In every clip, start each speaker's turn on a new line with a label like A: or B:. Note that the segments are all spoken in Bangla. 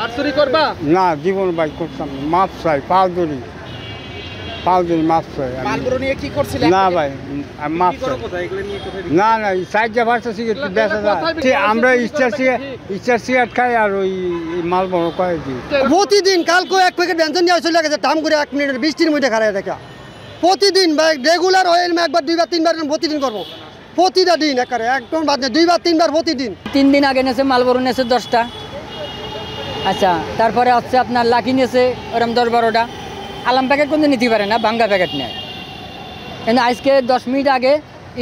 A: আর চুরি করবা
B: না জীবন ভাই করতাম না। মাছ চাই পাল ধরি মাছ চাই
A: মালগুলো নিয়ে কি করছিলে
B: না ভাই আমি মাছ চাই না না সাইডটা ভাষা সিগারেট বেচা যায় আমরা স্টার সিগারেট খাই আর ওই মাল বড় কয়ে দিই
C: প্রতিদিন কালকে এক প্যাকেট ব্যঞ্জন নিয়ে চলে গেছে টাম করে 1 মিনিটের বৃষ্টির মধ্যে খারাপ দেখা প্রতিদিন ভাই রেগুলার অয়েল একবার 2 বার 3 বার প্রতিদিন করবো প্রতিটা দিন একারে একদম বাদ নেই 2 বার 3 বার প্রতিদিন
D: 3 দিন আগে নেছে মালবরু নেছে 10টা আচ্ছা তারপরে হচ্ছে আপনার লাকি নেছে ওরকম 10-12টা আলাম প্যাকেট কিন্তু নিতে পারে না ভাঙ্গা প্যাকেট নেয় কিন্তু আজকে 10 মিনিট আগে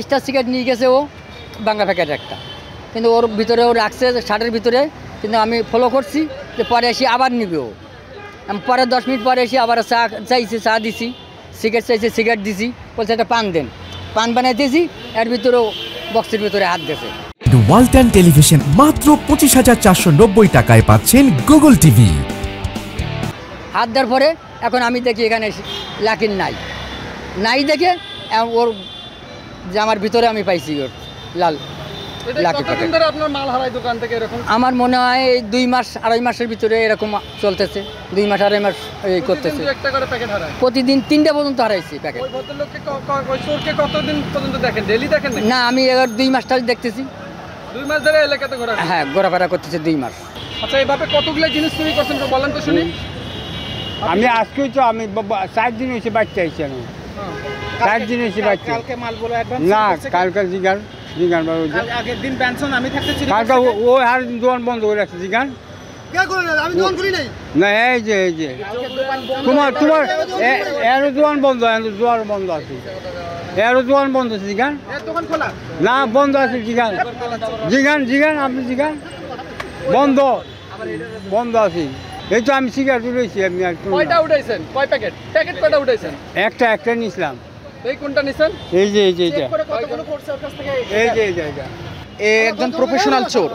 D: স্টার সিগারেট নিয়ে গেছে ও ভাঙ্গা প্যাকেট একটা কিন্তু ওর ভিতরে ও রাখছে শার্টের ভিতরে কিন্তু আমি ফলো করছি যে পরে এসে আবার নিবে ও আমি পরে 10 মিনিট পরে এসে আবার চা চাইছি চা দিছি সিগারেট চাইছে সিগারেট দিছি বলছে একটা পান দেন পান বানাইতেছি এর ভিতরেও বক্সের ভিতরে হাত দিয়েছে
E: ওয়ালটন টেলিভিশন মাত্র 25,490 টাকায় পাচ্ছেন গুগল টিভি
D: হাত দেওয়ার পরে এখন আমি দেখি এখানে লাকির নাই দেখে ওর জামার ভিতরে আমি পাইছি ওর লাল লাকি প্যাকেট
A: আপনার মাল হারাই দোকান থেকে এরকম
D: আমার মনে হয় 2 মাস 2.5 মাসের ভিতরে এরকম চলতেছে 2 মাস 2.5 মাস এই করতেছে
A: একটা করে প্যাকেট হারায়
D: প্রতিদিন 3টা পর্যন্ত হারাইছি প্যাকেট
A: ওই ভদ্রলোককে ওই চোরকে কতদিন পর্যন্ত দেখেন ডেইলি দেখেন নাকি
D: না আমি এবার 2 মাসটা দেখতেছি
A: 2 মাস ধরে এলাকাতে ঘোরা
D: হ্যাঁ ঘোরাফেরা করতেছে 2 মাস
A: আচ্ছা এইভাবে কতগুলো জিনিস চুরি করছেন তো বলেন তো শুনি
B: আমি আজকেই তো আমি 4 দিন হয়েছে বাচ্চা আইছি আমি 4 দিন হয়েছে বাচ্চা
A: কালকে মালগুলো অ্যাডভান্স
B: না কালকে জিগান
A: আগের দিন পেনশন আমি থাকতে চুরি
B: কালকে ও আর দোকান বন্ধ করে রাখছে জিগান
C: কে করে আমি দোকান করি নাই
B: না এই যে তোমার এর দোকান বন্ধ আছে এর দোকান বন্ধ আছে জিগান
A: দোকান খোলা
B: না বন্ধ আছে জিগান আপনি জিগান বন্ধ আছে এই তো আমি সিগারেট উঠেছি আমি আর
A: কয়টা উঠাইছেন কয় প্যাকেট কয়টা উঠাইছেন
B: একটা নিছিলাম
A: এই কোনটা নিছেন
B: এই যে এটা
A: কতগুলো করছে ওর কাছ থেকে
B: এই যে এটা
A: এ একজন প্রফেশনাল চোর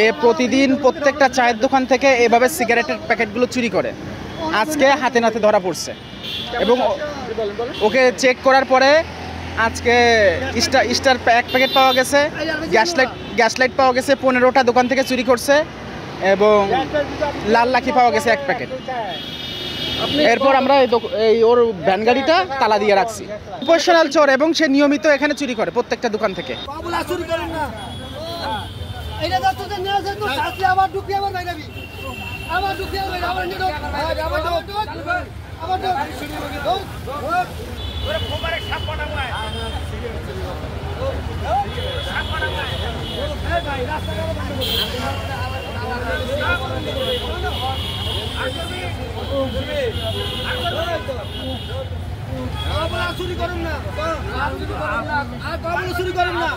A: এ প্রতিদিন প্রত্যেকটা চায়ের দোকান থেকে এভাবে সিগারেটের প্যাকেটগুলো চুরি করে আজকে হাতে নাতে ধরা পড়ছে এবং ওকে চেক করার পরে আজকে স্টার এক প্যাকেট পাওয়া গেছে গ্যাস লাইট পাওয়া গেছে 15টা দোকান থেকে চুরি করছে এবং লাল লাকি পাওয়া গেছে 1 প্যাকেট এরপর আমরা এই ওর ভ্যান গাড়িটা তালা দিয়ে রাখছি প্রফেশনাল চোর এবং সে নিয়মিত এখানে চুরি করে প্রত্যেকটা দোকান থেকে
C: চুরি করুন না চুরি করুন না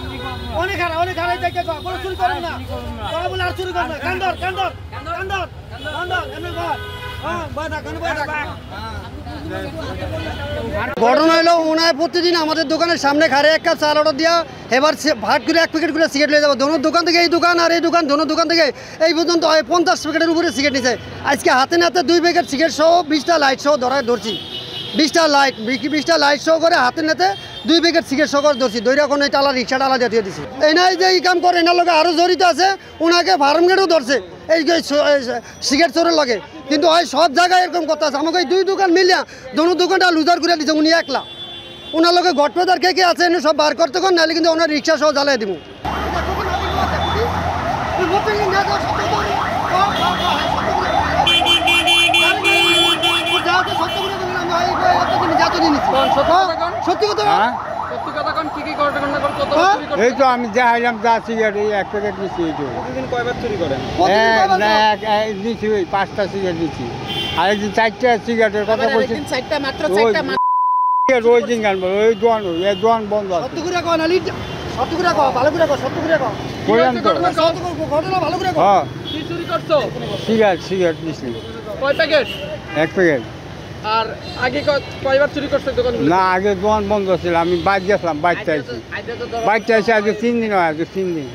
C: অনেক হারাই দেখে চুরি করুন না বলে আর চুরি করুন না কান্দর ঘটনা হলো ওনায় প্রতিদিন আমাদের দোকানের সামনে খারে 1 কাপ চাল অর্ডার দিয়া এবার ভাট করে 1 প্যাকেট করে সিগারেট নিয়ে যাবো দোনো দোকান থেকে এই দোকান আর এই দোকান দোনো দোকান থেকে এই পর্যন্ত 50 প্যাকেটের উপরে সিগারেট নিয়েছে আজকে হাতে নাতে 2 প্যাকেট সিগারেট সহ 20টা লাইট সহ ধরছি 20টা লাইট সহ করে হাতে নাতে 2 প্যাকেট সিগারেট সহ করে ধরছি দৈরা কোনো টালা রিক্সা টালা দিয়ে দিছি এই নাই যে এই কাম করে এনার লগে আরও জড়িত আছে ওনাকে ফার্ম গেটেও ধরছে এই সিগারেট চোরের লগে কিন্তু ওই সব জায়গায় এরকম কথা আছে আমাকে এই 2 দোকান মিলিয়া দোনো দোকানটা লুজার করে দিচ্ছে উনি একলা ওনার লগে গটপেদার কে আছে এনে সব বার করতে কর নাহলে কিন্তু ওনার রিক্সা সহ জ্বালিয়ে দিব সত্যি কথা
B: এই তো আমি যা হাইলাম যা সিগারেট এই 1 প্যাকেট নিচ্ছি এই তো
A: কয়বার চুরি করেন
B: নিচ্ছি ওই 5টা সিগারেট নিচ্ছি আর একদিন 4টা সিগারেটের কথা বলছি রোজ দিন গান ওই দোয়ান বন্ধ আছে সিগারেট নিচ্ছি
A: কয় প্যাকেট
B: 1 প্যাকেট
A: আর আগে কয়বার চুরি করছে দোকানগুলো
B: না আগে দোকান বন্ধ ছিল আমি বাইরে গেছিলাম বাইরে আইছি আজকে 3 দিন হয় আজকে 3 দিন